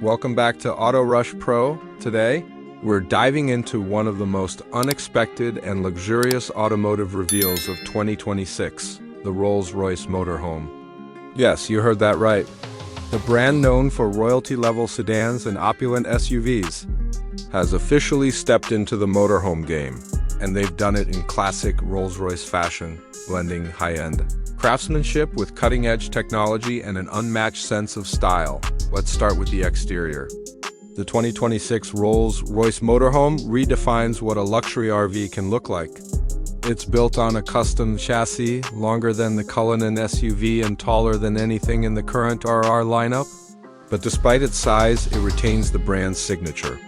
welcome back to Auto Rush Pro. Today, we're diving into one of the most unexpected and luxurious automotive reveals of 2026, the Rolls-Royce Motorhome. Yes, you heard that right. The brand known for royalty-level sedans and opulent SUVs has officially stepped into the motorhome game, and they've done it in classic Rolls-Royce fashion, blending high-end craftsmanship with cutting-edge technology and an unmatched sense of style. Let's start with the exterior. The 2026 Rolls-Royce Motorhome redefines what a luxury RV can look like. It's built on a custom chassis, longer than the Cullinan SUV and taller than anything in the current RR lineup. But despite its size, it retains the brand's signature.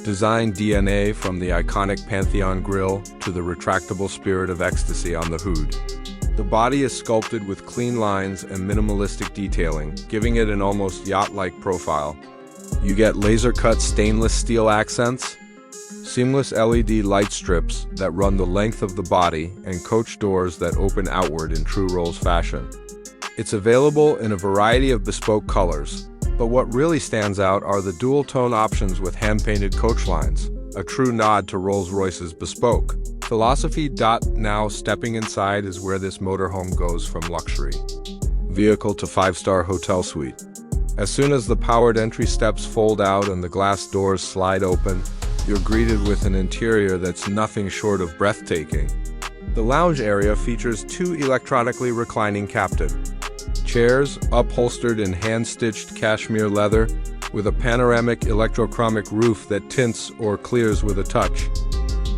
Design DNA from the iconic Pantheon grille to the retractable Spirit of Ecstasy on the hood. The body is sculpted with clean lines and minimalistic detailing, giving it an almost yacht-like profile. You get laser-cut stainless steel accents, seamless LED light strips that run the length of the body, and coach doors that open outward in true Rolls fashion. It's available in a variety of bespoke colors, but what really stands out are the dual-tone options with hand-painted coach lines, a true nod to Rolls-Royce's bespoke philosophy. Now stepping inside is where this motorhome goes from luxury vehicle to five-star hotel suite. As soon as the powered entry steps fold out and the glass doors slide open, you're greeted with an interior that's nothing short of breathtaking. The lounge area features two electronically reclining captain chairs, upholstered in hand-stitched cashmere leather, with a panoramic electrochromic roof that tints or clears with a touch.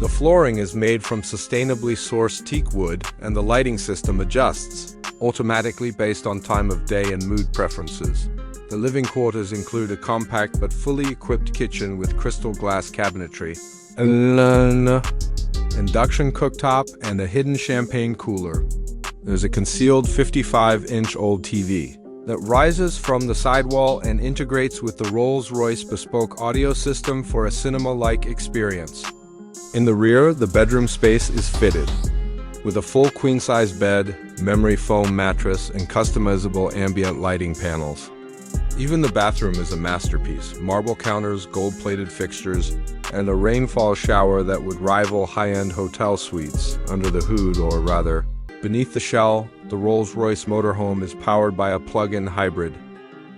The flooring is made from sustainably sourced teak wood, and the lighting system adjusts automatically based on time of day and mood preferences. The living quarters include a compact but fully equipped kitchen with crystal glass cabinetry, an induction cooktop, and a hidden champagne cooler. There's a concealed 55-inch-old TV that rises from the sidewall and integrates with the Rolls-Royce bespoke audio system for a cinema-like experience. In the rear, the bedroom space is fitted with a full queen-size bed, memory foam mattress, and customizable ambient lighting panels. Even the bathroom is a masterpiece: marble counters, gold-plated fixtures, and a rainfall shower that would rival high-end hotel suites. Under the hood, or rather, beneath the shell, the Rolls-Royce Motorhome is powered by a plug-in hybrid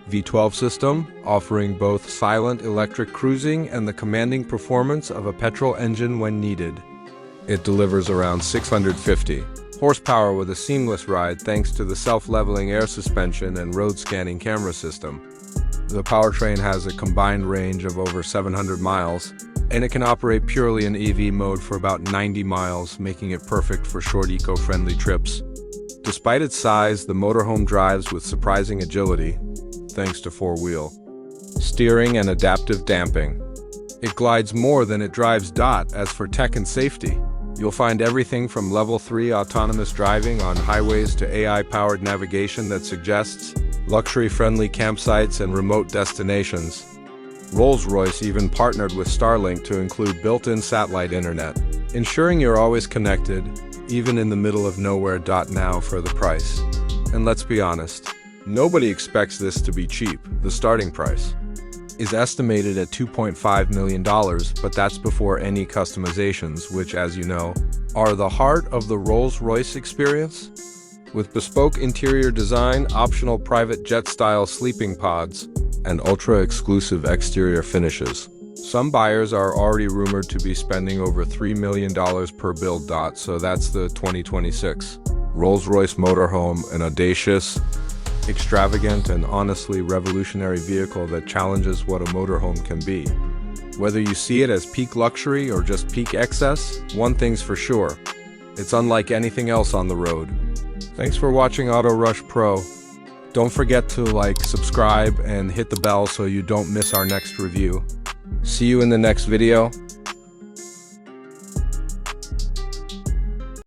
V12 system, offering both silent electric cruising and the commanding performance of a petrol engine when needed. It delivers around 650 horsepower with a seamless ride thanks to the self-leveling air suspension and road-scanning camera system. The powertrain has a combined range of over 700 miles, and it can operate purely in EV mode for about 90 miles, making it perfect for short eco-friendly trips. Despite its size, the motorhome drives with surprising agility, thanks to four-wheel steering and adaptive damping. It glides more than it drives. As for tech and safety, you'll find everything from level 3 autonomous driving on highways to AI-powered navigation that suggests luxury-friendly campsites and remote destinations. Rolls-Royce even partnered with Starlink to include built-in satellite internet, ensuring you're always connected, even in the middle of nowhere. Now for the price. And let's be honest, nobody expects this to be cheap. The starting price is estimated at $2.5 million, but that's before any customizations, which, as you know, are the heart of the Rolls-Royce experience. With bespoke interior design, optional private jet-style sleeping pods, and ultra-exclusive exterior finishes, some buyers are already rumored to be spending over $3 million per build. So that's the 2026 Rolls-Royce Motorhome, an audacious, extravagant, and honestly revolutionary vehicle that challenges what a motorhome can be. Whether you see it as peak luxury or just peak excess, one thing's for sure: it's unlike anything else on the road. Thanks for watching Auto Rush Pro. Don't forget to like, subscribe, and hit the bell so you don't miss our next review. See you in the next video.